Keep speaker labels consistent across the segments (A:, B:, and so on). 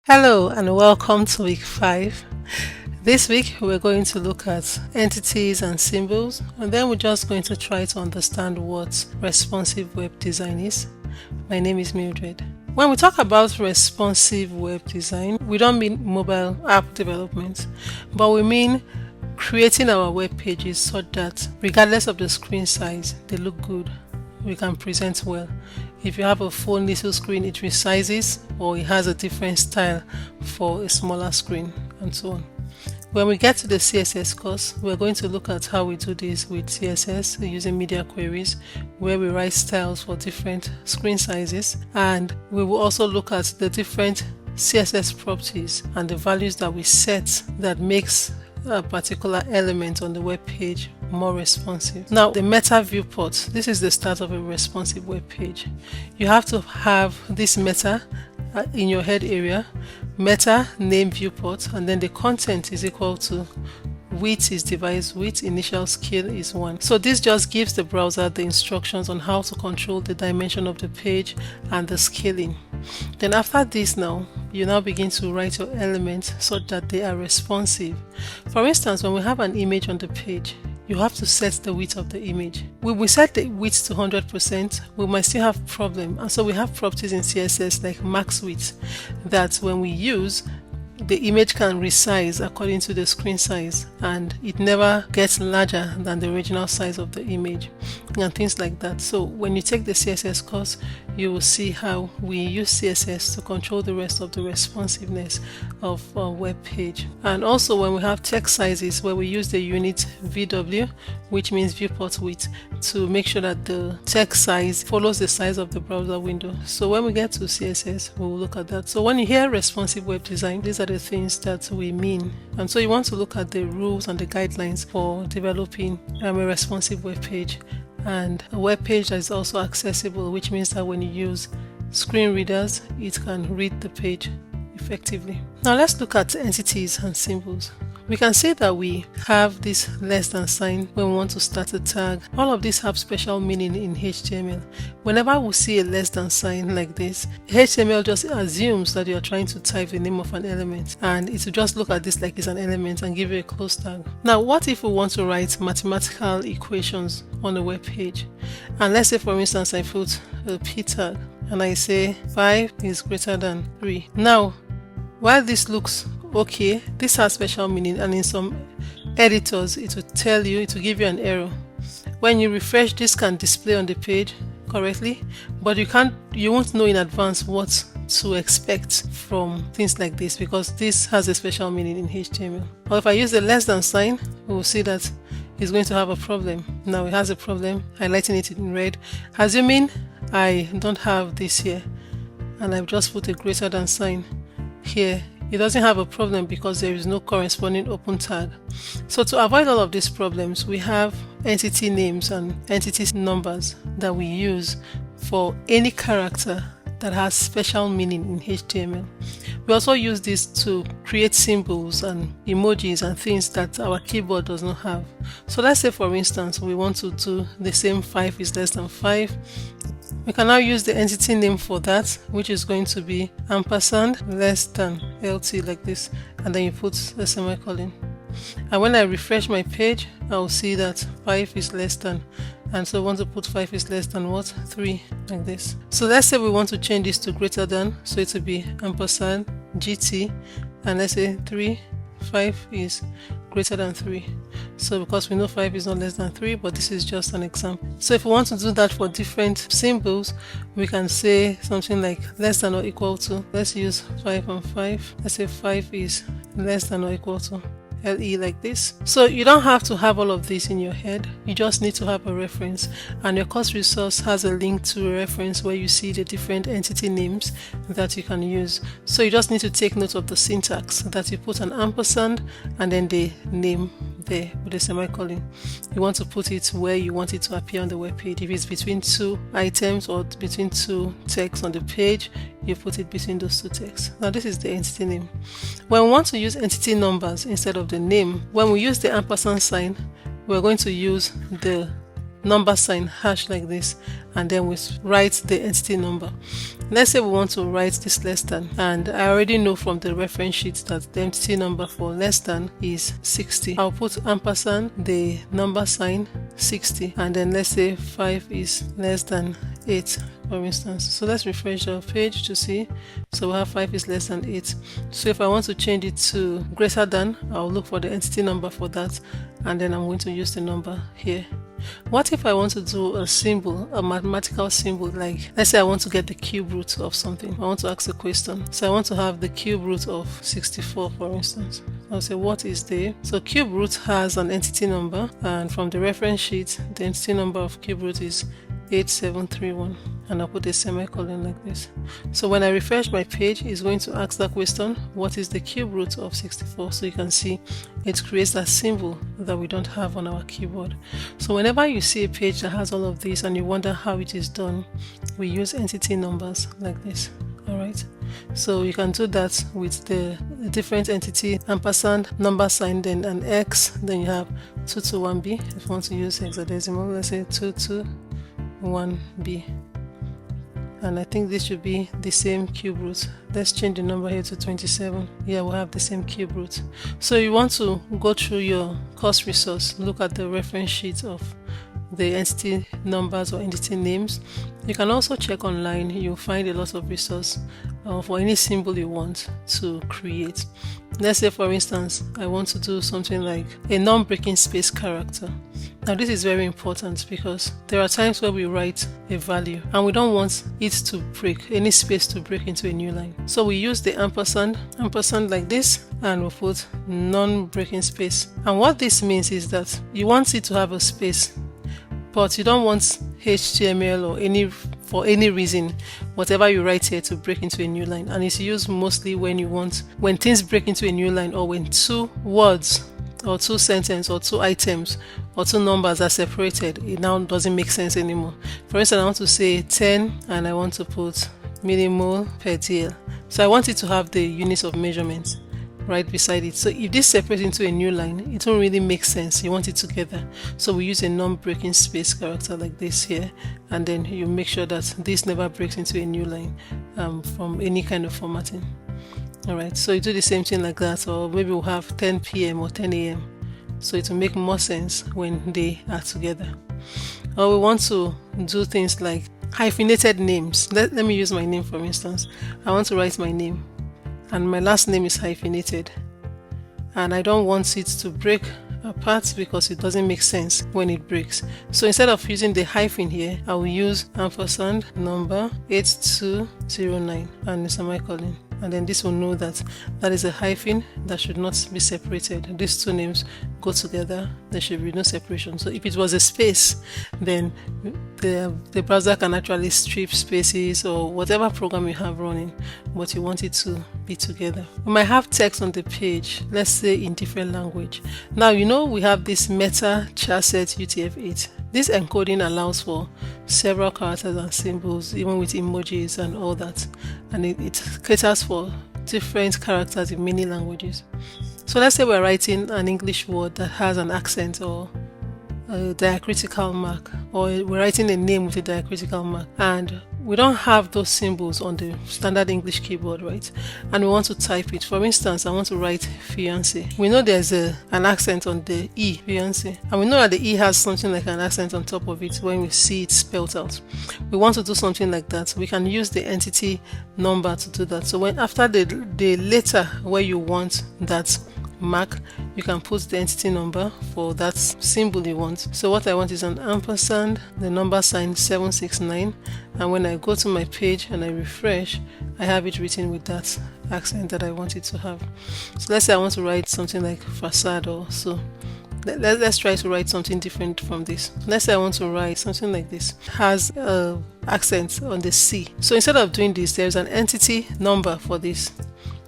A: Hello and welcome to week 5. This week we're going to look at entities and symbols, and then we're just going to try to understand what responsive web design is. My name is Mildred. When we talk about responsive web design, we don't mean mobile app development, but we mean creating our web pages so that regardless of the screen size, they look good. We can present well. If you have a phone little screen, it resizes, or it has a different style for a smaller screen, and so on. When we get to the CSS course, we're going to look at how we do this with CSS using media queries, where we write styles for different screen sizes, and we will also look at the different CSS properties and the values that we set that makes a particular element on the web page more responsive. Now, the meta viewport, this is the start of a responsive web page. You have to have this meta in your head area, meta name viewport, and then the content is equal to width is device width, initial scale is 1. So this just gives the browser the instructions on how to control the dimension of the page and the scaling. Then after this, now you begin to write your elements so that they are responsive. For instance, when we have an image on the page, you have to set the width of the image. When we set the width to 100%, we might still have problem, and so we have properties in CSS like max width that when we use, the image can resize according to the screen size, and it never gets larger than the original size of the image and things like that. So when you take the CSS course, you will see how we use CSS to control the rest of the responsiveness of a web page. And also when we have text sizes, where we use the unit VW, which means viewport width, to make sure that the text size follows the size of the browser window. So when we get to CSS, we will look at that. So when you hear responsive web design, these are the things that we mean. And so you want to look at the rules and the guidelines for developing a responsive web page, and a web page that is also accessible, which means that when you use screen readers, it can read the page effectively. Now let's look at entities and symbols. We can see that we have this less than sign when we want to start a tag. All of these have special meaning in HTML. Whenever we see a less than sign like this, HTML just assumes that you are trying to type the name of an element, and it will just look at this like it's an element and give you a close tag. Now, what if we want to write mathematical equations on a web page? And let's say, for instance, I put a p tag and I say 5 is greater than 3. Now, while this looks okay, this has special meaning, and in some editors it will tell you, it will give you an error. When you refresh, this can display on the page correctly, but you won't know in advance what to expect from things like this, because this has a special meaning in HTML. Or if I use the less than sign, we will see that it's going to have a problem. Now it has a problem, highlighting it in red. Assuming I don't have this here and I've just put a greater than sign here, it doesn't have a problem because there is no corresponding open tag. So to avoid all of these problems, we have entity names and entity numbers that we use for any character that has special meaning in HTML. We also use this to create symbols and emojis and things that our keyboard does not have. So let's say, for instance, we want to do the same 5 is less than 5. We can now use the entity name for that, which is going to be ampersand less than LT, like this, and then you put a semicolon. And when I refresh my page, I will see that 5 is less than, and so I want to put 5 is less than what? 3, like this. So let's say we want to change this to greater than, so it will be ampersand GT, and let's say 5 is greater than 3. So because we know 5 is not less than 3, but this is just an example. So if we want to do that for different symbols, we can say something like less than or equal to. Let's use 5 and 5. Let's say 5 is less than or equal to LE, like this. So you don't have to have all of this in your head, you just need to have a reference, and your course resource has a link to a reference where you see the different entity names that you can use. So you just need to take note of the syntax, that you put an ampersand and then the name there with a semicolon. You want to put it where you want it to appear on the web page. If it's between 2 items or between 2 texts on the page, you put it between those 2 texts. Now this is the entity name. When we want to use entity numbers instead of the name, when we use the ampersand sign, we're going to use the number sign hash like this, and then we write the entity number. Let's say we want to write this less than, and I already know from the reference sheet that the entity number for less than is 60. I'll put ampersand, the number sign 60, and then let's say 5 is less than 8, for instance. So let's refresh our page to see. So we have 5 is less than 8. So if I want to change it to greater than, I'll look for the entity number for that, and then I'm going to use the number here. What if I want to do a symbol, a mathematical symbol, like let's say I want to get the cube root of something. I want to ask a question. So I want to have the cube root of 64, for instance. I'll say what is the, so cube root has an entity number, and from the reference sheet the entity number of cube root is 8731, and I'll put a semicolon like this. So when I refresh my page, it's going to ask that question, what is the cube root of 64? So you can see it creates that symbol that we don't have on our keyboard. So whenever you see a page that has all of this and you wonder how it is done, we use entity numbers like this. Alright, so you can do that with the different entity, ampersand, number sign, then an X, then you have 221B. If you want to use hexadecimal, let's say 221B, and I think this should be the same cube root. Let's change the number here to 27. Yeah, we'll have the same cube root. So you want to go through your course resource, look at the reference sheet of the entity numbers or entity names. You can also check online. You'll find a lot of resource for any symbol you want to create. Let's say, for instance, I want to do something like a non-breaking space character. Now this is very important because there are times where we write a value and we don't want it to break, any space to break into a new line. So we use the ampersand like this, and we'll put non-breaking space. And what this means is that you want it to have a space, but you don't want HTML or for any reason, whatever you write here to break into a new line. And it's used mostly when things break into a new line, or when two words or two sentences or two items or two numbers are separated, it now doesn't make sense anymore. For instance, I want to say 10 and I want to put millimole per dl. So I want it to have the units of measurement right beside it. So if this separates into a new line, it won't really make sense. You want it together. So we use a non-breaking space character like this here, and then you make sure that this never breaks into a new line from any kind of formatting. Alright, so you do the same thing like that, or maybe we'll have 10 p.m. or 10 a.m. So it will make more sense when they are together. Or we want to do things like hyphenated names. Let me use my name for instance. I want to write my name, and my last name is hyphenated, and I don't want it to break apart because it doesn't make sense when it breaks. So instead of using the hyphen here, I will use ampersand number 8209 and a semicolon, and then this will know that that is a hyphen that should not be separated. These two names go together, there should be no separation. So if it was a space, then the browser can actually strip spaces or whatever program you have running, but you want it to be together. We might have text on the page, let's say in different language. Now you know we have this Meta Charset UTF-8. This encoding allows for several characters and symbols, even with emojis and all that, and it caters for different characters in many languages. So let's say we're writing an English word that has an accent or a diacritical mark, or we're writing a name with a diacritical mark, and we don't have those symbols on the standard English keyboard, right? And we want to type it. For instance, I want to write fiance. We know there's an accent on the E, fiance, and we know that the E has something like an accent on top of it when we see it spelled out. We want to do something like that. We can use the entity number to do that. So when after the letter where you want that mark, you can put the entity number for that symbol you want. So what I want is an ampersand, the number sign 769, and when I go to my page and I refresh, I have it written with that accent that I want it to have. So let's say I want to write something like facade or so. Let's try to write something different from this. Let's say I want to write something like this. It has an accent on the C. So instead of doing this, there's an entity number for this,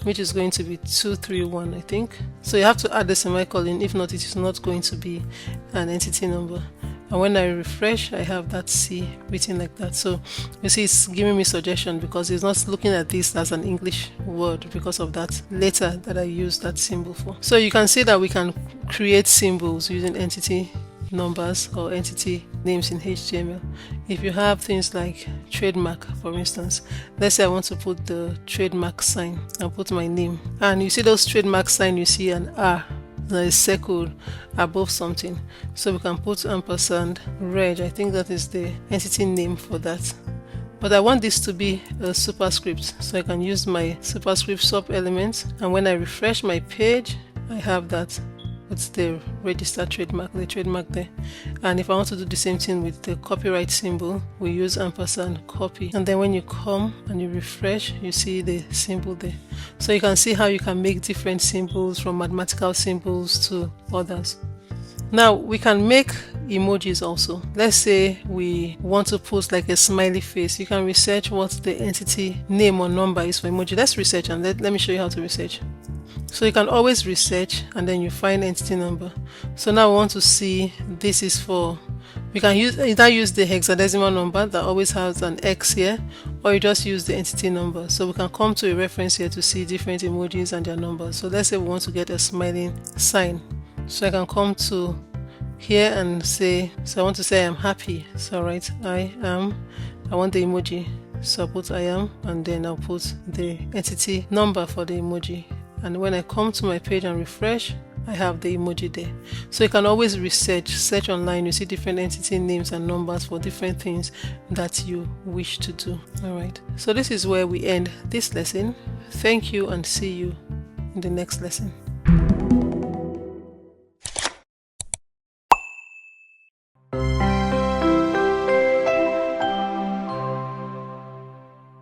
A: which is going to be 231, I think. So you have to add the semicolon, if not it is not going to be an entity number. And when I refresh, I have that C written like that. So you see it's giving me suggestion because it's not looking at this as an English word because of that letter that I used that symbol for. So you can see that we can create symbols using entity numbers or entity names in HTML. If you have things like trademark, for instance, let's say I want to put the trademark sign and put my name, and you see those trademark sign, you see an R that is circled above something, so we can put ampersand reg. I think that is the entity name for that. But I want this to be a superscript, so I can use my superscript sub element, and when I refresh my page, I have that. It's the registered trademark, the trademark there. And if I want to do the same thing with the copyright symbol, we use ampersand copy, and then when you come and you refresh, you see the symbol there. So you can see how you can make different symbols, from mathematical symbols to others. Now we can make emojis also. Let's say we want to put like a smiley face. You can research what the entity name or number is for emoji. Let's research, and let me show you how to research. So you can always research and then you find entity number. So now we want to see, this is for, we can either use the hexadecimal number that always has an X here, or you just use the entity number. So we can come to a reference here to see different emojis and their numbers. So let's say we want to get a smiling sign. So I can come to here and say, so I want to say I'm happy. So right, I want the emoji. So I'll put I am, and then I'll put the entity number for the emoji. And when I come to my page and refresh, I have the emoji there. So you can always search online. You see different entity names and numbers for different things that you wish to do. Alright, so this is where we end this lesson. Thank you, and see you in the next lesson.